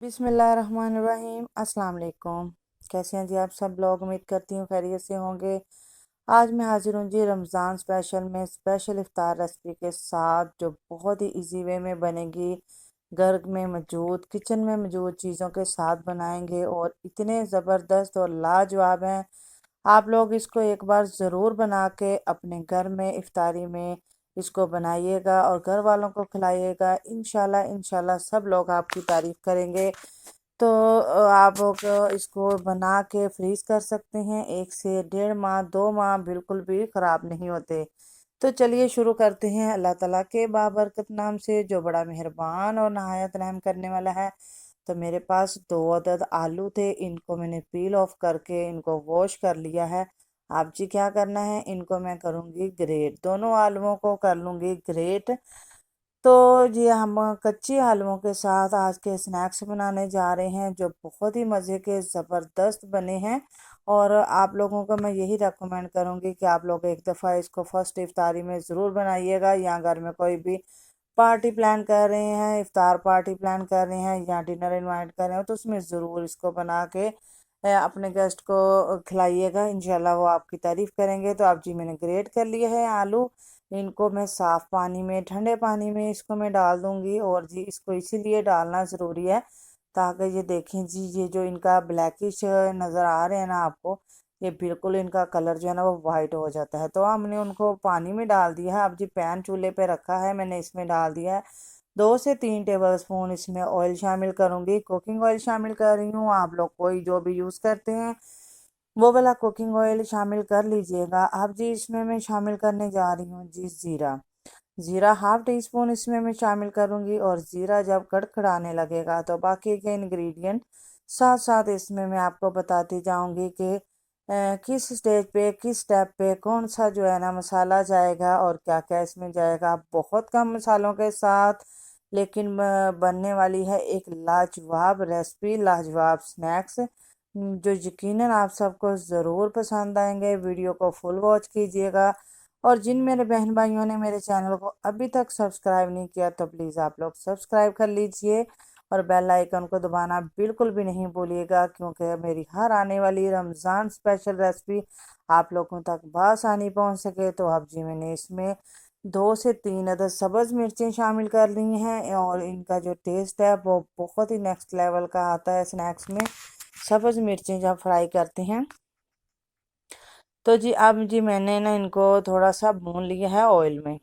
बिस्मिल्लाहिर्रहमानिर्रहीम अस्सलाम वालेकुम। कैसे हैं जी आप सब लोग? उम्मीद करती हूँ खैरियत से होंगे। आज मैं हाजिर हूँ जी रमज़ान स्पेशल में स्पेशल इफ्तार रेसिपी के साथ, जो बहुत ही इजी वे में बनेगी। घर में मौजूद किचन में मौजूद चीज़ों के साथ बनाएंगे और इतने ज़बरदस्त और लाजवाब हैं। आप लोग इसको एक बार ज़रूर बना के अपने घर में इफ्तारी में इसको बनाइएगा और घर वालों को खिलाइएगा। इंशाल्लाह इंशाल्लाह सब लोग आपकी तारीफ़ करेंगे। तो आप लोग इसको बना के फ्रीज़ कर सकते हैं, 1 से 1.5 माह 2 माह बिल्कुल भी ख़राब नहीं होते। तो चलिए शुरू करते हैं अल्लाह ताला के बाबरकत नाम से, जो बड़ा मेहरबान और नहायत रहम करने वाला है। तो मेरे पास 2 अदद आलू थे, इनको मैंने पील ऑफ करके इनको वॉश कर लिया है। आप जी क्या करना है, इनको मैं करूँगी ग्रेट, दोनों आलूओं को कर लूँगी ग्रेट। तो जी हम कच्चे आलूओं के साथ आज के स्नैक्स बनाने जा रहे हैं, जो बहुत ही मज़े के ज़बरदस्त बने हैं। और आप लोगों को मैं यही रेकमेंड करूँगी कि आप लोग एक दफ़ा इसको फर्स्ट इफ्तारी में ज़रूर बनाइएगा, या घर में कोई भी पार्टी प्लान कर रहे हैं, इफ्तार पार्टी प्लान कर रहे हैं या डिनर इनवाइट कर रहे हो, तो उसमें ज़रूर इसको बना के अपने गेस्ट को खिलाइएगा। इंशाल्लाह वो आपकी तारीफ़ करेंगे। तो आप जी मैंने ग्रेट कर लिए हैं आलू, इनको मैं साफ़ पानी में ठंडे पानी में इसको मैं डाल दूँगी। और जी इसको इसीलिए डालना ज़रूरी है ताकि ये देखें जी, ये जो इनका ब्लैकिश नज़र आ रहे हैं ना आपको, ये बिल्कुल इनका कलर जो है ना वो वाइट हो जाता है। तो हमने उनको पानी में डाल दिया है। अब जी पैन चूल्हे पे रखा है, मैंने इसमें डाल दिया है 2 से 3 टेबल स्पून इसमें ऑयल शामिल करूँगी। कुकिंग ऑयल शामिल कर रही हूँ, आप लोग कोई जो भी यूज़ करते हैं वो वाला कुकिंग ऑयल शामिल कर लीजिएगा। अब जी इसमें मैं शामिल करने जा रही हूँ जी ज़ीरा। ज़ीरा हाफ टी स्पून इसमें मैं शामिल करूँगी। और ज़ीरा जब कड़कड़ाने लगेगा तो बाकी के इंग्रेडिएंट साथ साथ इसमें मैं आपको बताती जाऊँगी कि किस स्टेज पे किस स्टेप पे कौन सा जो है ना मसाला जाएगा और क्या क्या इसमें जाएगा। बहुत कम मसालों के साथ लेकिन बनने वाली है एक लाजवाब रेसिपी, लाजवाब स्नैक्स, जो यकीनन आप सबको ज़रूर पसंद आएंगे। वीडियो को फुल वॉच कीजिएगा। और जिन मेरे बहन भाइयों ने मेरे चैनल को अभी तक सब्सक्राइब नहीं किया तो प्लीज़ आप लोग सब्सक्राइब कर लीजिए और बेल आइकन को दबाना बिल्कुल भी नहीं भूलिएगा, क्योंकि मेरी हर आने वाली रमज़ान स्पेशल रेसिपी आप लोगों तक बआसानी पहुंच सके। तो अब जी मैंने इसमें 2 से 3 अदद सब्ज़ मिर्चें शामिल कर ली हैं और इनका जो टेस्ट है वो बहुत ही नेक्स्ट लेवल का आता है स्नैक्स में, सब्ज़ मिर्चें जब फ्राई करते हैं। तो जी अब जी मैंने ना इनको थोड़ा सा भून लिया है ऑयल में।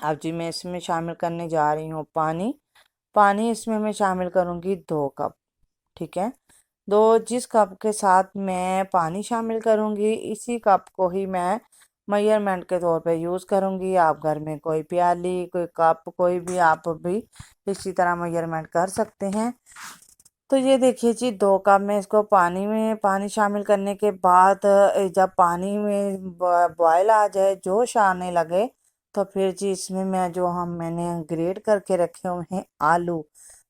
अब जी मैं इसमें शामिल करने जा रही हूँ पानी। पानी इसमें मैं शामिल करूँगी 2 कप। ठीक है, दो जिस कप के साथ मैं पानी शामिल करूँगी इसी कप को ही मैं मेजरमेंट के तौर पे यूज़ करूँगी। आप घर में कोई प्याली कोई कप कोई भी आप भी इसी तरह मेजरमेंट कर सकते हैं। तो ये देखिए जी 2 कप में इसको पानी शामिल करने के बाद जब पानी में बॉयल आ जाए, जोश आने लगे, तो फिर जी इसमें मैं जो हम मैंने ग्रेट करके रखे हुए हैं आलू,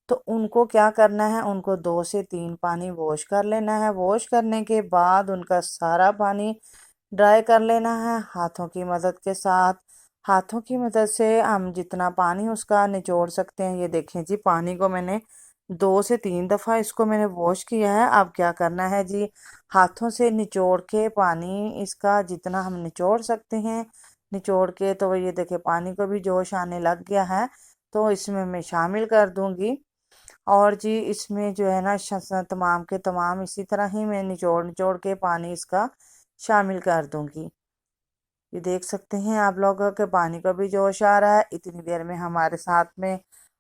तो उनको क्या करना है, उनको 2 से 3 पानी वॉश कर लेना है। वॉश करने के बाद उनका सारा पानी ड्राई कर लेना है हाथों की मदद के साथ। हाथों की मदद से हम जितना पानी उसका निचोड़ सकते हैं। ये देखें जी पानी को मैंने 2 से 3 दफ़ा इसको मैंने वॉश किया है। अब क्या करना है जी, हाथों से निचोड़ के पानी इसका जितना हम निचोड़ सकते हैं निचोड़ के, तो ये देखिए पानी को भी जोश आने लग गया है। तो इसमें मैं शामिल कर दूंगी। और जी इसमें जो है ना तमाम के तमाम इसी तरह ही मैं निचोड़ निचोड़ के पानी इसका शामिल कर दूंगी। ये देख सकते हैं आप लोग के पानी का भी जोश आ रहा है। इतनी देर में हमारे साथ में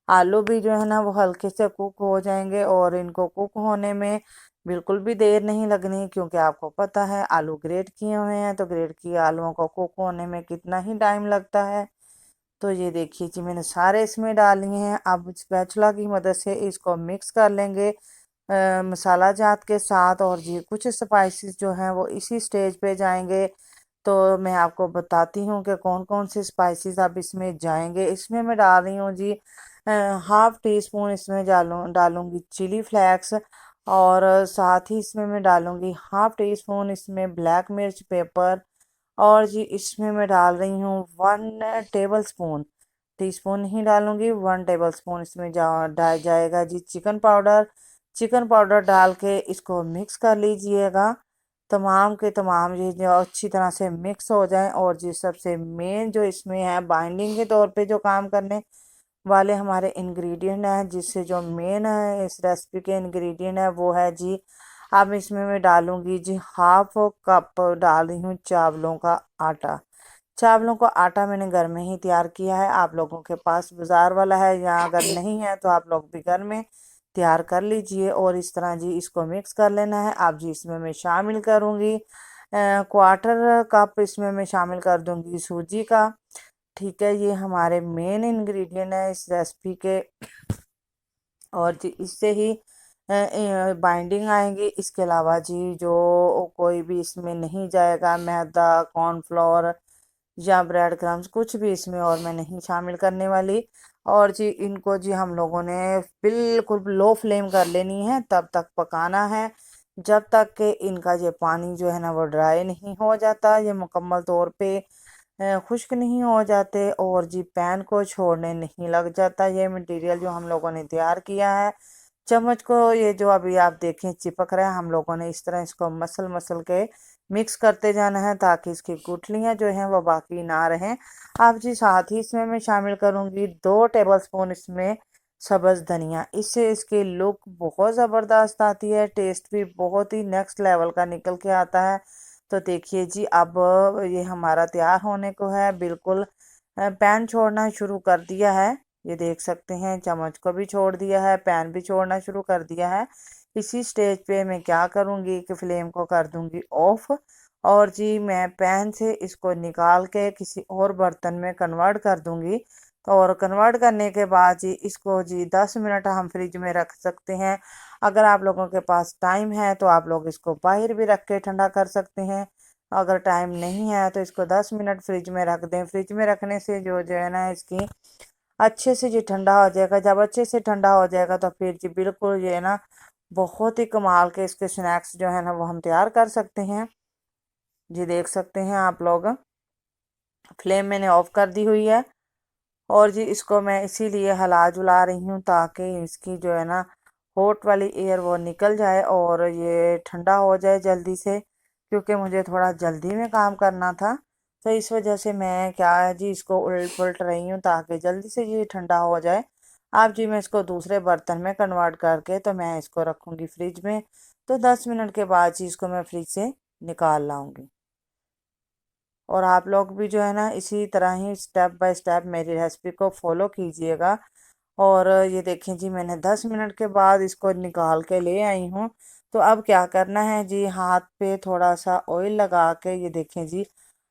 आलू भी जो है ना वो हल्के से कुक हो जाएंगे और इनको कुक होने में बिल्कुल भी देर नहीं लगनी, क्योंकि आपको पता है आलू ग्रेट किए हुए हैं, तो ग्रेट किए आलूओं को कुक होने में कितना ही टाइम लगता है। तो ये देखिए जी मैंने सारे इसमें डाल लिए हैं। अब स्पैचुला की मदद से इसको मिक्स कर लेंगे मसाला जात के साथ। और जी कुछ स्पाइसेस जो हैं वो इसी स्टेज पे जाएंगे। तो मैं आपको बताती हूँ कि कौन कौन से स्पाइसेस अब इसमें जाएंगे। इसमें मैं डाल रही हूँ जी हाफ टी स्पून इसमें डालूंगी चिली फ्लेक्स। और साथ ही इसमें मैं डालूंगी हाफ टी स्पून इसमें ब्लैक मिर्च पेपर। और जी इसमें मैं डाल रही हूँ 1 टेबल स्पून टीस्पून नहीं डालूंगी, 1 टेबल स्पून इसमें डाल जाएगा जी चिकन पाउडर। चिकन पाउडर डाल के इसको मिक्स कर लीजिएगा। तमाम के तमाम ये जो अच्छी तरह से मिक्स हो जाएं, और जी सबसे मेन जो इसमें है बाइंडिंग के तौर पे जो काम करने वाले हमारे इंग्रेडिएंट हैं, जिससे जो मेन है इस रेसिपी के इंग्रेडिएंट है वो है जी, अब इसमें मैं डालूंगी जी 1/2 कप डाल रही हूँ चावलों का आटा। चावलों का आटा मैंने घर में ही तैयार किया है। आप लोगों के पास बाजार वाला है या अगर नहीं है तो आप लोग भी घर में तैयार कर लीजिए। और इस तरह जी इसको मिक्स कर लेना है। अब जी इसमें मैं शामिल करूँगी 1/4 कप इसमें मैं शामिल कर दूंगी सूजी का। ठीक है, ये हमारे मेन इंग्रेडिएंट है इस रेसिपी के, और जी इससे ही बाइंडिंग आएंगी। इसके अलावा जी जो कोई भी इसमें नहीं जाएगा, मैदा, कॉर्नफ्लोर या ब्रेड क्रम्स, कुछ भी इसमें और मैं नहीं शामिल करने वाली। और जी इनको जी हम लोगों ने बिल्कुल लो फ्लेम कर लेनी है, तब तक पकाना है जब तक कि इनका ये पानी जो है ना वो ड्राई नहीं हो जाता, ये मुकम्मल तौर पे खुश्क नहीं हो जाते, और जी पैन को छोड़ने नहीं लग जाता ये मटेरियल जो हम लोगों ने तैयार किया है। चम्मच को ये जो अभी आप देखें चिपक रहा है, हम लोगों ने इस तरह इसको मसल मसल के मिक्स करते जाना है ताकि इसकी गुठलियाँ जो हैं वो बाकी ना रहें। अब जी साथ ही इसमें मैं शामिल करूँगी 2 टेबल स्पून इसमें सब्ज़ धनिया। इससे इसकी लुक बहुत ज़बरदस्त आती है, टेस्ट भी बहुत ही नेक्स्ट लेवल का निकल के आता है। तो देखिए जी अब ये हमारा तैयार होने को है, बिल्कुल पैन छोड़ना शुरू कर दिया है। ये देख सकते हैं चम्मच को भी छोड़ दिया है, पैन भी छोड़ना शुरू कर दिया है। इसी स्टेज पे मैं क्या करूँगी कि फ्लेम को कर दूँगी ऑफ, और जी मैं पैन से इसको निकाल के किसी और बर्तन में कन्वर्ट कर दूँगी। तो और कन्वर्ट करने के बाद जी इसको जी 10 मिनट हम फ्रिज में रख सकते हैं। अगर आप लोगों के पास टाइम है तो आप लोग इसको बाहर भी रख के ठंडा कर सकते हैं। अगर टाइम नहीं है तो इसको 10 मिनट फ्रिज में रख दें। फ्रिज में रखने से जो है ना इसकी अच्छे से जी ठंडा हो जाएगा। जब अच्छे से ठंडा हो जाएगा तो फिर जी बिल्कुल ये ना बहुत ही कमाल के इसके स्नैक्स जो है ना वो हम तैयार कर सकते हैं। जी देख सकते हैं आप लोग, फ्लेम मैंने ऑफ कर दी हुई है, और जी इसको मैं इसीलिए हिला जुला रही हूँ ताकि इसकी जो है ना हॉट वाली एयर वो निकल जाए और ये ठंडा हो जाए जल्दी से, क्योंकि मुझे थोड़ा जल्दी में काम करना था। तो इस वजह से मैं क्या है जी इसको उलट पुलट रही हूँ ताकि जल्दी से ये ठंडा हो जाए। अब जी मैं इसको दूसरे बर्तन में कन्वर्ट करके तो मैं इसको रखूँगी फ्रिज में। तो 10 मिनट के बाद जी इसको मैं फ्रिज से निकाल लाऊंगी। और आप लोग भी जो है ना इसी तरह ही स्टेप बाय स्टेप मेरी रेसिपी को फॉलो कीजिएगा। और ये देखें जी मैंने 10 मिनट के बाद इसको निकाल के ले आई हूँ। तो अब क्या करना है जी, हाथ पे थोड़ा सा ऑयल लगा के ये देखें जी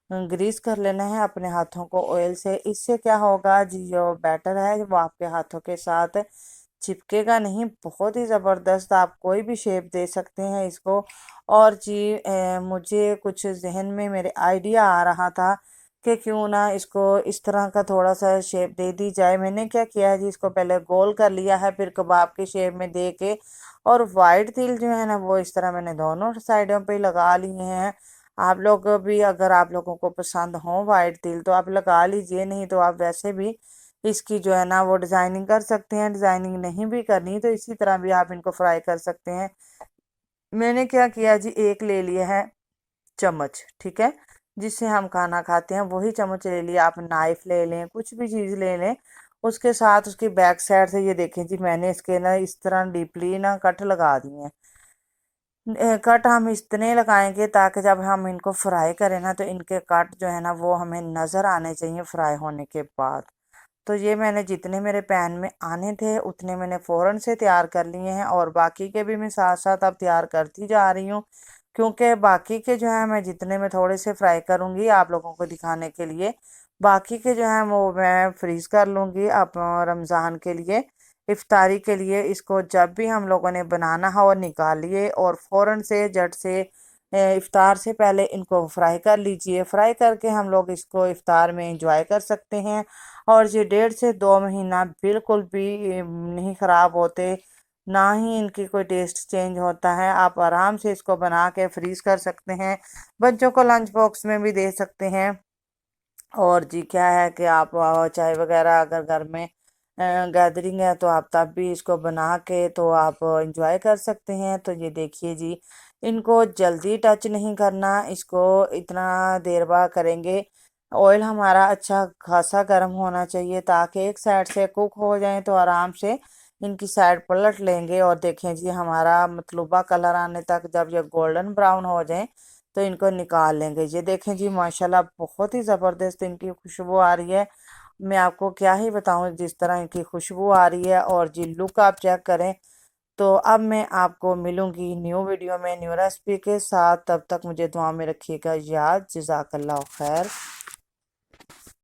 ग्रीस कर लेना है अपने हाथों को ऑयल से। इससे क्या होगा जी, जो बैटर है वो आपके हाथों के साथ चिपकेगा नहीं, बहुत ही ज़बरदस्त आप कोई भी शेप दे सकते हैं इसको। और जी मुझे कुछ जहन में मेरे आइडिया आ रहा था कि क्यों ना इसको इस तरह का थोड़ा सा शेप दे दी जाए। मैंने क्या किया है जी, इसको पहले गोल कर लिया है, फिर कबाब के शेप में दे के, और वाइट तिल जो है ना वो इस तरह मैंने दोनों साइडों पे लगा लिए हैं। आप लोग भी अगर आप लोगों को पसंद हो वाइट तिल तो आप लगा लीजिए, नहीं तो आप वैसे भी इसकी जो है ना वो डिज़ाइनिंग कर सकते हैं। डिज़ाइनिंग नहीं भी करनी तो इसी तरह भी आप इनको फ्राई कर सकते हैं। मैंने क्या किया जी, एक ले लिया है चम्मच, ठीक है, जिससे हम खाना खाते हैं वही चम्मच ले लिया। आप नाइफ ले लें, कुछ भी चीज़ ले लें। उसके साथ उसकी बैक साइड से ये देखें जी मैंने इसके ना इस तरह डीपली ना कट लगा दिए हैं। कट हम इतने लगाएंगे ताकि जब हम इनको फ्राई करें ना तो इनके कट जो है ना वो हमें नज़र आने चाहिए फ्राई होने के बाद। तो ये मैंने जितने मेरे पैन में आने थे उतने मैंने फ़ौरन से तैयार कर लिए हैं, और बाकी के भी मैं साथ साथ अब तैयार करती जा रही हूँ, क्योंकि बाकी के जो है मैं जितने में थोड़े से फ्राई करूँगी आप लोगों को दिखाने के लिए, बाकी के जो है वो मैं फ्रीज़ कर लूँगी अब रमज़ान के लिए, इफ्तारी के लिए। इसको जब भी हम लोगों ने बनाना हो निकालिए और फ़ौरन से झट से इफ्तार से पहले इनको फ्राई कर लीजिए। फ्राई करके हम लोग इसको इफ्तार में इंजॉय कर सकते हैं। और ये 1.5 से 2 महीना बिल्कुल भी नहीं ख़राब होते, ना ही इनकी कोई टेस्ट चेंज होता है। आप आराम से इसको बना के फ्रीज़ कर सकते हैं, बच्चों को लंच बॉक्स में भी दे सकते हैं। और जी क्या है कि आप चाय वगैरह अगर घर में गैदरिंग है तो आप तब भी इसको बना के तो आप इंजॉय कर सकते हैं। तो ये देखिए जी, इनको जल्दी टच नहीं करना, इसको इतना देर बाद करेंगे। ऑयल हमारा अच्छा खासा गर्म होना चाहिए ताकि एक साइड से कुक हो जाए तो आराम से इनकी साइड पलट लेंगे। और देखें जी, हमारा मतलूबा कलर आने तक जब ये गोल्डन ब्राउन हो जाए तो इनको निकाल लेंगे। ये देखें जी, माशाल्लाह बहुत ही ज़बरदस्त इनकी खुशबू आ रही है। मैं आपको क्या ही बताऊं जिस तरह इनकी खुशबू आ रही है। और जी लुक आप चेक करें। तो अब मैं आपको मिलूंगी न्यू वीडियो में न्यू रेसिपी के साथ। तब तक मुझे दुआ में रखिएगा याद। जज़ाकल्लाह खैर।